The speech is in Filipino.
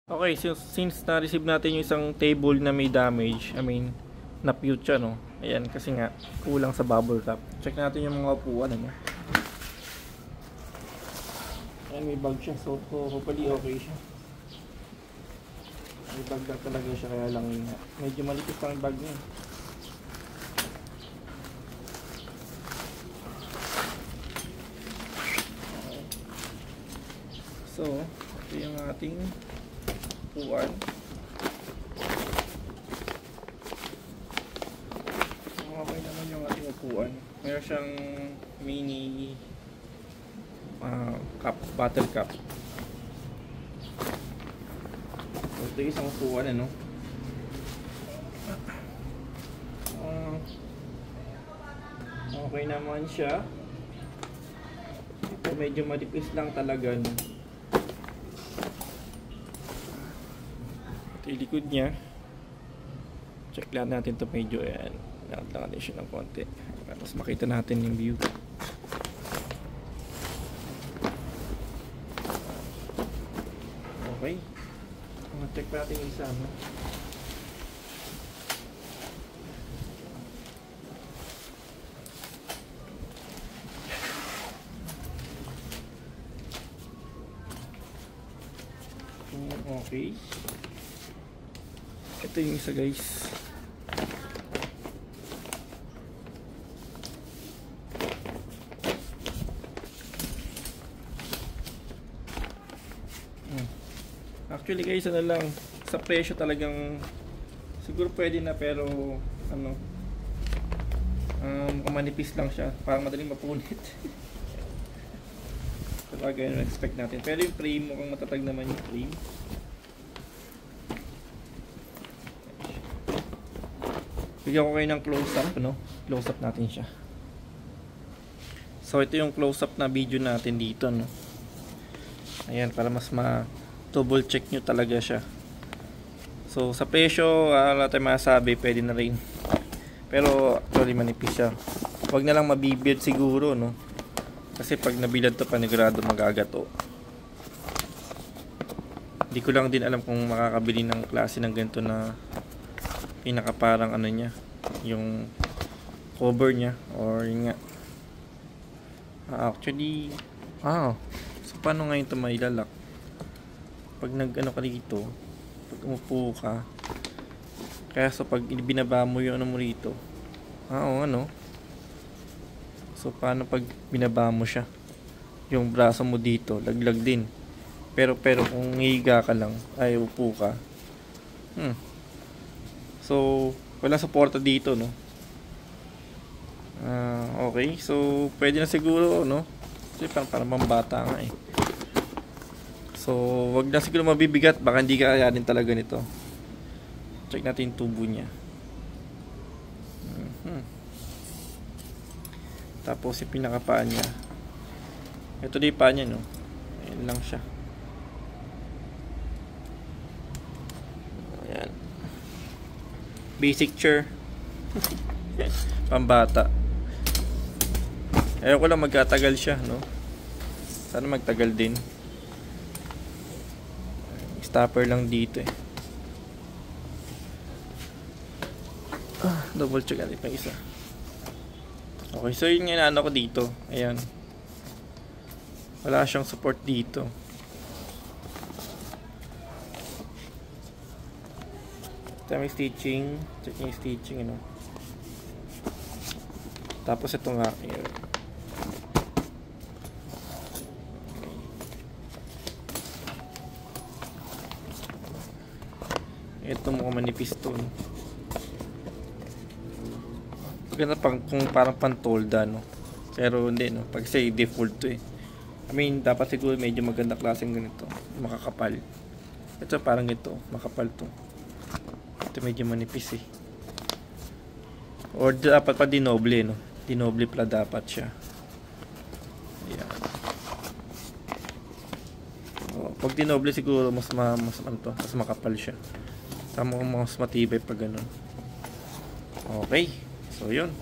Okay, since na-receive natin yung isang table na may damage, na-pute siya, no? Ayan, kasi nga, kulang sa bubble wrap. Check natin yung mga upuan, ano? Ayan, may bag siya. So, hopefully okay siya. May bag lang talaga siya, kaya lang yun. Medyo malipis lang yung bag niya. Okay. So, ito yung ating upuan. Okay naman yung ating upuan. Meron siyang mini cup, bottle cup. So, ito yung isang upuan, ano? Okay naman siya. Ito medyo malipis lang talaga, no? Ito yung likod niya. Check lang natin ito medyo. Ayan, nakatlangan din siya ng konti para mas makita natin yung view. Okay, check natin yung isa, no? Okay, ito yung isa, guys. Actually, guys, ano lang, sa presyo talagang siguro pwede na, pero ano, manipis lang siya, parang madaling mapunit. Talaga yun expect natin, pero yung frame mukhang matatag naman yung frame. Bigyan ko kayo ng close-up, no? Close-up natin siya. So, ito yung close-up na video natin dito, no? Ayan, para mas double check nyo talaga siya. So, sa presyo, wala tayong masabi, pwede na rin. Pero, actually, manipis siya. Huwag na lang mabibid siguro, no? Kasi pag nabilad to, panigurado magagato. Hindi ko lang din alam kung makakabili ng klase ng ganito na pinaka parang ano niya, yung cover niya, or yung nga. Actually, so paano ngayon ito mailalak? Pag nag-ano ka dito, pag umupo ka, kaya so pag binaba mo yung ano mo rito, ano, so paano pag binaba mo siya, yung braso mo dito, laglag din. Pero kung higa ka lang, ay upo ka, so walang suporta dito, no? Okay, so pwede na siguro, no? Kasi parang mambata nga eh. So wag na siguro mabibigat, baka hindi kakayanin talaga nito. Check natin yung tubo niya. Tapos yung pinakapaan niya, ito din yung paa niya, no? Ayan lang siya. Ayan, basic chair. Pambata. Ayaw ko lang magkatagal siya, no? Sana magtagal din. Stopper lang dito eh. Double check natin pa isa. Okay, so yun nga ano ko dito. Ayan. Wala siyang support dito. Ito may stitching. Check yung stitching, ano. Tapos ito nga. Ito mukhang manipis to. Maganda pang kung parang pantolda, no? Pero hindi, no? Pag say default to eh. Dapat siguro medyo maganda klaseng ganito. Makakapal. Ito parang ito. Makapal to. Ito medyo manipis eh. Or dapat pa dinoble, no? Dinoble pala dapat siya. Ayan. Pag dinoble siguro mas makapal siya. Tama, mas matibay pag ganun. Okay, so yun.